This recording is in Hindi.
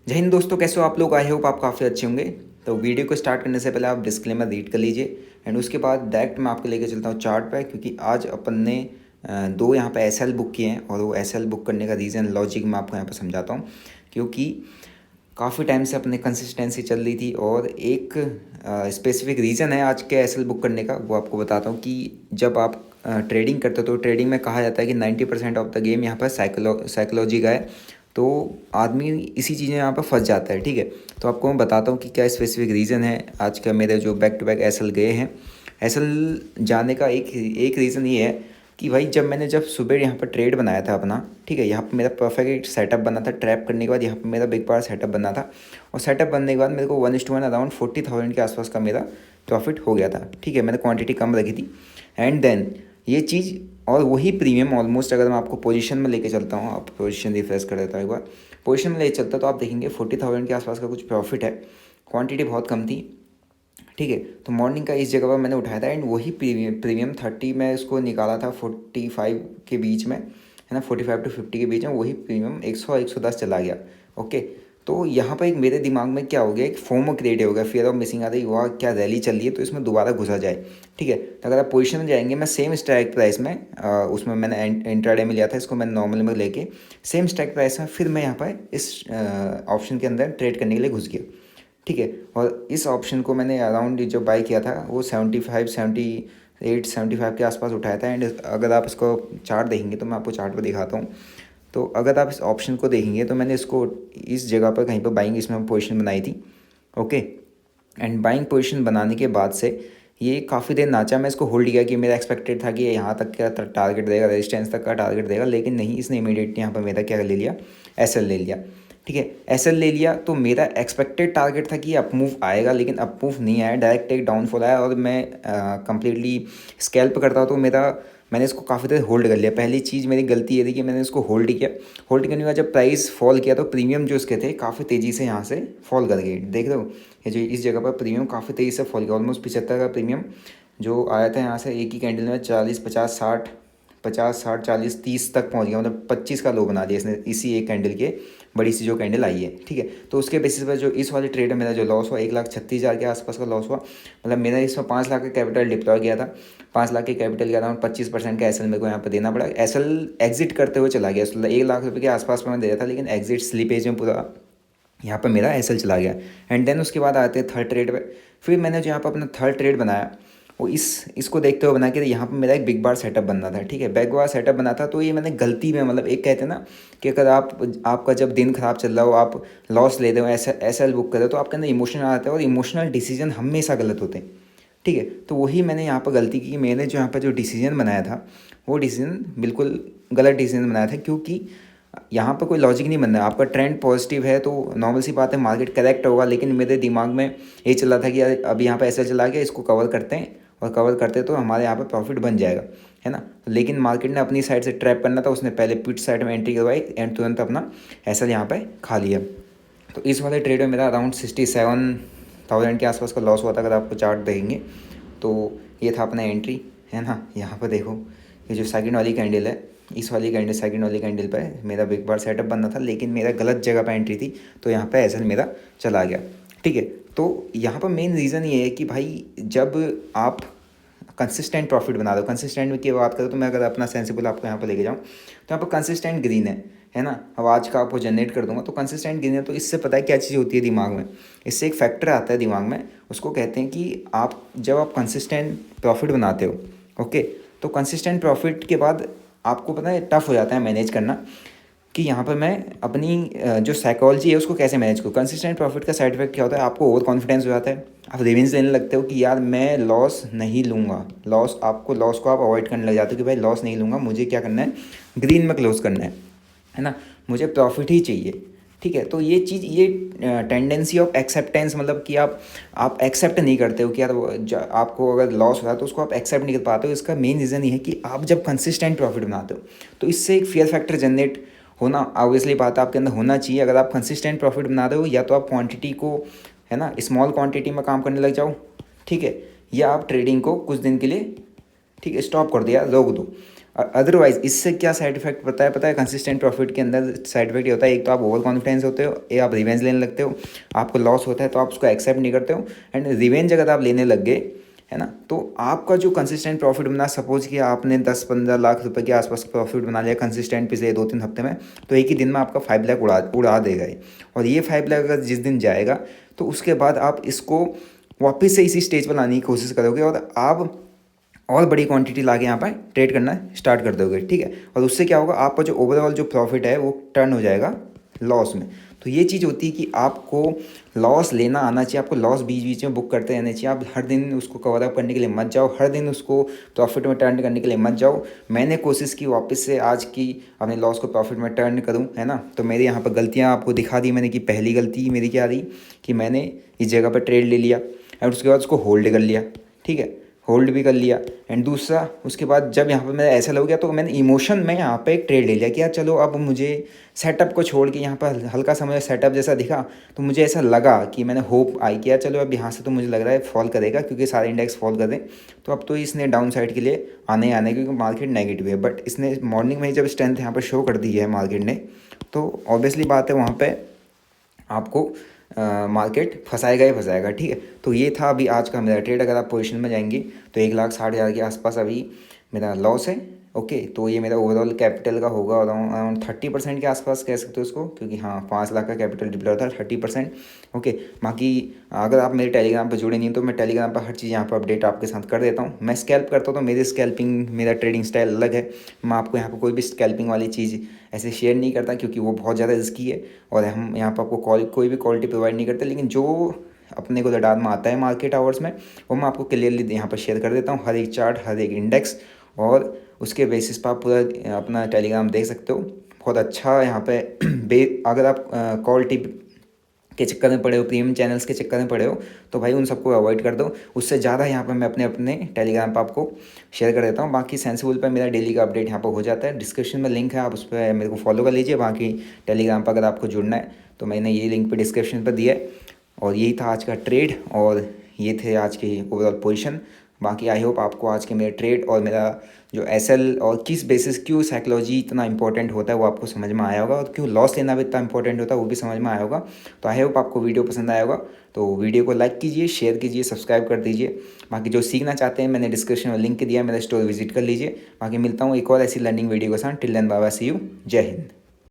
जय हिंद दोस्तों, कैसे हो आप लोग। आई होप आप काफ़ी अच्छे होंगे। तो वीडियो को स्टार्ट करने से पहले आप डिस्क्लेमर रीड कर लीजिए एंड उसके बाद डायरेक्ट मैं आपको लेके चलता हूँ चार्ट पे, क्योंकि आज अपन ने दो यहाँ पे एसएल बुक किए हैं और वो एसएल बुक करने का रीज़न लॉजिक मैं आपको यहाँ पे समझाता हूँ। क्योंकि काफ़ी टाइम से अपने कंसिस्टेंसी चल रही थी और एक स्पेसिफिक रीज़न है आज के एसएल बुक करने का, वो आपको बताता हूँ। कि जब आप ट्रेडिंग करते हो तो ट्रेडिंग में कहा जाता है कि 90% ऑफ द गेम यहाँ पर साइकोलॉजी का है। तो आदमी इसी चीज़ें यहाँ पर फंस जाता है। ठीक है, तो आपको मैं बताता हूँ कि क्या स्पेसिफिक रीज़न है आज का मेरे जो बैक टू बैक एसएल गए हैं। एसएल जाने का एक रीज़न ये है कि भाई जब सुबह यहाँ पर ट्रेड बनाया था अपना, ठीक है, यहाँ पर मेरा परफेक्ट सेटअप बना था। ट्रैप करने के बाद यहाँ पर मेरा बिग बार सेटअप बना था और सेटअप बनने के बाद मेरे को 1:1 अराउंड 40,000 के आसपास का मेरा प्रॉफिट हो गया था। ठीक है, मैंने क्वांटिटी कम रखी थी एंड देन ये चीज़ और वही प्रीमियम ऑलमोस्ट, अगर मैं आपको पोजीशन में लेके चलता हूँ, आप पोजीशन रिफ्रेश कर देता हूँ एक बार, पोजीशन में ले चलता तो आप देखेंगे 40,000 के आसपास का कुछ प्रॉफिट है। क्वांटिटी बहुत कम थी। ठीक है, तो मॉर्निंग का इस जगह पर मैंने उठाया था एंड वही प्रीमियम 30 में इसको निकाला था 45 के बीच में, है ना, 45 to 50 के बीच में वही प्रीमियम 100-110 चला गया। ओके, तो यहाँ पर एक मेरे दिमाग में क्या हो गया, एक फोमो क्रिएट हो गया, फियर ऑफ मिसिंग आ रही, वाह क्या रैली चल रही है तो इसमें दोबारा घुसा जाए। ठीक है, तो अगर आप पोजीशन में जाएंगे, मैं सेम स्ट्राइक प्राइस में उसमें मैंने इंट्राडे में लिया था, इसको मैंने नॉर्मल में लेके सेम स्ट्राइक प्राइस में फिर मैं यहाँ पर इस ऑप्शन के अंदर ट्रेड करने के लिए घुस गया। ठीक है, और इस ऑप्शन को मैंने अराउंड जो बाई किया था वो 75, 78, 75 के आसपास उठाया था। एंड अगर आप इसको चार्ट देखेंगे तो मैं आपको चार्ट पर दिखाता हूँ। तो अगर आप इस ऑप्शन को देखेंगे तो मैंने इसको इस जगह पर कहीं पर बाइंग इसमें पोजीशन बनाई थी। ओके, एंड बाइंग पोजीशन बनाने के बाद से ये काफ़ी देर नाचा। मैं इसको होल्ड किया कि मेरा एक्सपेक्टेड था कि ये यहाँ तक का टारगेट देगा, रेजिस्टेंस तक का टारगेट देगा, लेकिन नहीं, इसने इमीडिएटली यहाँ पर मेरा क्या ले लिया, एसएल ले लिया। ठीक है, एसएल ले लिया तो मेरा एक्सपेक्टेड टारगेट था कि अप मूव आएगा, लेकिन अप मूव नहीं आया, डायरेक्ट एक डाउनफॉल आया और मैं कंप्लीटली स्कैल्प करता तो मैंने इसको काफ़ी देर होल्ड कर लिया। पहली चीज़ मेरी गलती ये थी कि मैंने इसको होल्ड किया। होल्ड करने के बाद जब प्राइस फॉल किया तो प्रीमियम जो इसके थे काफ़ी तेज़ी से यहाँ से फॉल कर गए। देख रहे हो, ये जो इस जगह पर प्रीमियम काफ़ी तेज़ी से फॉल गया, ऑलमोस्ट 75 का प्रीमियम जो आया था यहाँ से एक ही कैंडल में 40, 50, 60, 50, 60, 40, 30 तक पहुँच गया। मतलब 25 का लो बना दिया इसने इसी एक कैंडल के, बड़ी सी जो कैंडल आई है। ठीक है, तो उसके बेसिस पर जो इस वाले ट्रेड में मेरा जो लॉस हुआ 1,36,000 के आसपास का लॉस हुआ। मतलब मेरा इसमें 5 लाख का कैपिटल डिप्लॉय किया था। 5 लाख के कैपिटल के अराउंड 25% का एसएल मेरे को यहाँ पर देना पड़ा। एसएल एग्जिट करते हुए चला गया, मतलब 1 लाख रुपये के आसपास में मैं दे रहा था, लेकिन एग्जिट स्लीपेज में पूरा यहाँ पर मेरा एसएल चला गया। एंड देन उसके बाद आते हैं थर्ड ट्रेड पे। फिर मैंने जो यहाँ पर अपना थर्ड ट्रेड बनाया वो इसको देखते हुए बना कि यहाँ पर मेरा एक बिग बार सेटअप बनना था। ठीक है, बिग बार सेटअप बना था, तो ये मैंने गलती में, मतलब एक कहते हैं ना कि अगर आपका जब दिन खराब चल रहा हो, आप लॉस ले रहे हो, एसएल बुक कर रहे हो, तो आपके अंदर इमोशन आता है और इमोशनल डिसीजन हमेशा गलत होते हैं। ठीक है, तो वही मैंने यहाँ पर गलती की। मैंने जो यहाँ पर जो डिसीजन बनाया था वो डिसीजन बिल्कुल गलत डिसीजन बनाया था, क्योंकि यहाँ पर कोई लॉजिक नहीं बन रहा है। आपका ट्रेंड पॉजिटिव है तो नॉर्मल सी बात है, मार्केट करेक्ट होगा, लेकिन मेरे दिमाग में ये चल रहा था कि यार अभी यहाँ पर ऐसा चला गया, इसको कवर करते हैं और कवर करते तो हमारे यहाँ पर प्रॉफिट बन जाएगा, है ना। लेकिन मार्केट ने अपनी साइड से ट्रैप करना था, उसने पहले पिट साइड में एंट्री करवाई एंड तुरंत अपना ऐसा यहाँ पर खा लिया। तो इस वाले ट्रेड में मेरा अराउंड 67,000 के आसपास का लॉस हुआ था। अगर आपको चार्ट देखेंगे तो ये था अपना एंट्री, है ना। यहाँ पर देखो, ये जो सेकंड वाली कैंडल है, इस वाली कैंडल, सेकंड वाली कैंडल पर मेरा बिग बार सेटअप बनना था, लेकिन मेरा गलत जगह पर एंट्री थी, तो यहाँ पर एसएल मेरा चला गया। ठीक है, तो यहाँ पर मेन रीज़न ये है कि भाई जब आप कंसिस्टेंट प्रॉफिट बना दो, कंसिस्टेंट की बात करो तो मैं अगर अपना सेंसिबल आपको यहाँ पर लेके जाऊँ तो यहाँ पर कंसिस्टेंट ग्रीन है ना। अब आज का आपको जनरेट कर दूंगा तो कंसिस्टेंट ग्रीन है। तो इससे पता है क्या चीज़ होती है दिमाग में, इससे एक फैक्टर आता है दिमाग में, उसको कहते हैं कि जब आप कंसिस्टेंट प्रॉफिट बनाते हो, ओके, तो कंसिस्टेंट प्रॉफिट के बाद आपको पता है टफ हो जाता है मैनेज करना कि यहाँ पर मैं अपनी जो साइकोलॉजी है उसको कैसे मैनेज करूँ। कंसिस्टेंट प्रॉफिट का साइड इफेक्ट क्या होता है, आपको ओवर कॉन्फिडेंस हो जाता है, आप रिवेंज लेने लगते हो कि यार मैं लॉस नहीं लूँगा। लॉस को आप अवॉइड करने लग जाते हो कि भाई लॉस नहीं लूँगा, मुझे क्या करना है, ग्रीन में क्लोज करना है ना, मुझे प्रॉफिट ही चाहिए। ठीक है, तो ये चीज़, ये टेंडेंसी ऑफ एक्सेप्टेंस, मतलब कि आप एक्सेप्ट नहीं करते हो कि यार आपको अगर लॉस हो रहा है तो उसको आप एक्सेप्ट नहीं कर पाते हो। इसका मेन रीज़न ये है कि आप जब कंसिस्टेंट प्रॉफिट बनाते हो तो इससे एक फियर फैक्टर जनरेट होना ऑब्वियसली बात आपके अंदर होना चाहिए। अगर आप कंसिस्टेंट प्रॉफिट बना रहे हो, या तो आप क्वांटिटी को, है ना, स्मॉल क्वांटिटी में काम करने लग जाओ, ठीक है, या आप ट्रेडिंग को कुछ दिन के लिए, ठीक है, स्टॉप कर दिया, रोक दो। अदरवाइज इससे क्या साइड इफेक्ट पता है कंसिस्टेंट प्रॉफिट के अंदर साइड इफेक्ट ये होता है, एक तो आप ओवर कॉन्फिडेंस होते हो, या आप रिवेंज लेने लगते हो, आपको लॉस होता है तो आप उसको एक्सेप्ट नहीं करते हो, एंड रिवेंज अगर आप लेने लग गए है ना, तो आपका जो कंसिस्टेंट प्रॉफिट बना, सपोज कि आपने 10-15 लाख रुपए के आसपास प्रॉफिट बना लिया कंसिस्टेंट पिछले 2-3 हफ्ते में, तो एक ही दिन में आपका 5 लाख उड़ा देगा ये। और ये 5 लाख अगर जिस दिन जाएगा तो उसके बाद आप इसको वापस से इसी स्टेज पर लाने की कोशिश करोगे और आप और बड़ी क्वांटिटी ला के यहाँ पर ट्रेड करना स्टार्ट कर दोगे, ठीक है। और उससे क्या होगा, आपका जो ओवरऑल जो प्रॉफिट है वो टर्न हो जाएगा लॉस में। तो ये चीज़ होती है कि आपको लॉस लेना आना चाहिए, आपको लॉस बीच बीच में बुक करते रहना चाहिए। आप हर दिन उसको कवर अप करने के लिए मत जाओ, हर दिन उसको प्रॉफिट में टर्न करने के लिए मत जाओ। मैंने कोशिश की वापस से आज की अपने लॉस को प्रॉफिट में टर्न करूँ, है ना। तो मेरे यहाँ पर गलतियाँ आपको दिखा दी मैंने कि पहली गलती मेरी क्या रही कि मैंने इस जगह पर ट्रेड ले लिया और उसके बाद उसको होल्ड कर लिया, ठीक है, होल्ड भी कर लिया। एंड दूसरा उसके बाद जब यहाँ पे मेरा ऐसा हो गया तो मैंने इमोशन में यहाँ पे एक ट्रेड ले लिया कि यार चलो अब मुझे सेटअप को छोड़ के यहाँ पर हल्का सा मुझे सेटअप जैसा दिखा, तो मुझे ऐसा लगा कि मैंने होप आई कि यार चलो अब यहाँ से तो मुझे लग रहा है फॉल करेगा क्योंकि सारे इंडेक्स फॉल कर दें, तो अब तो इसने डाउन साइड के लिए आने ही आने क्योंकि मार्केट नेगेटिव है। बट इसने मॉर्निंग में ही जब स्ट्रेंथ यहाँ पर शो कर दी है मार्केट ने, तो ऑब्वियसली बात है वहाँ पर आपको मार्केट फंसाएगा ही फंसाएगा, ठीक है। तो ये था अभी आज का मेरा ट्रेड। अगर आप पोजीशन में जाएंगे तो 1,60,000 के आसपास अभी मेरा लॉस है, ओके। तो ये मेरा ओवरऑल कैपिटल का होगा अराउंड 30% के आसपास कह सकते हो इसको, क्योंकि हाँ 5 लाख का कैपिटल डिप्लॉय था, 30%, ओके। बाकी अगर आप मेरे टेलीग्राम पर जुड़े नहीं तो मैं टेलीग्राम पर हर चीज़ यहाँ पर अपडेट आपके साथ कर देता हूँ। मैं स्कैल्प करता हूँ तो मेरी स्कैल्पिंग मेरा ट्रेडिंग स्टाइल अलग है। मैं आपको यहाँ पर कोई भी स्कैल्पिंग वाली चीज़ ऐसे शेयर नहीं करता क्योंकि वो बहुत ज़्यादा रिस्की है, और हम यहाँ पर आपको कोई भी क्वालिटी प्रोवाइड नहीं करते। लेकिन जो अपने को रडार में आता है मार्केट आवर्स में, वो मैं आपको क्लियरली यहाँ पर शेयर कर देता हूँ, हर एक चार्ट, हर एक इंडेक्स, और उसके बेसिस पर आप पूरा अपना टेलीग्राम देख सकते हो। बहुत अच्छा यहाँ पे अगर आप क्वालिटी के चक्कर में पड़े हो, प्रीमियम चैनल्स के चक्कर में पड़े हो, तो भाई उन सबको अवॉइड कर दो। उससे ज़्यादा यहाँ पर मैं अपने टेलीग्राम पर आपको शेयर कर देता हूँ। बाकी सेंसिबल पर मेरा डेली का अपडेट यहाँ पर हो जाता है, डिस्क्रिप्शन में लिंक है, आप उस पर मेरे को फॉलो कर लीजिए। बाकी टेलीग्राम पर अगर आपको जुड़ना है तो मैंने ये लिंक पे डिस्क्रिप्शन पर दिया है। और यही था आज का ट्रेड, और ये थे आज की ओवरऑल पोजीशन। बाकी आई होप आपको आज के मेरे ट्रेड और मेरा जो एसएल और किस बेसिस क्यों साइकोलॉजी इतना इंपॉर्टेंट होता है वो आपको समझ में आया होगा, और क्यों लॉस लेना भी इतना इंपॉर्टेंट होता है वो भी समझ में आया होगा। तो आई होप आपको वीडियो पसंद आया होगा। तो वीडियो को लाइक कीजिए, शेयर कीजिए, सब्सक्राइब कर दीजिए। बाकी जो सीखना चाहते हैं मैंने डिस्क्रिप्शन में लिंक दिया है, मेरा स्टोर विजिट कर लीजिए। बाकी मिलता हूँ एक और ऐसी लर्निंग वीडियो के साथ। Till then bye bye, see you, Jai Hind.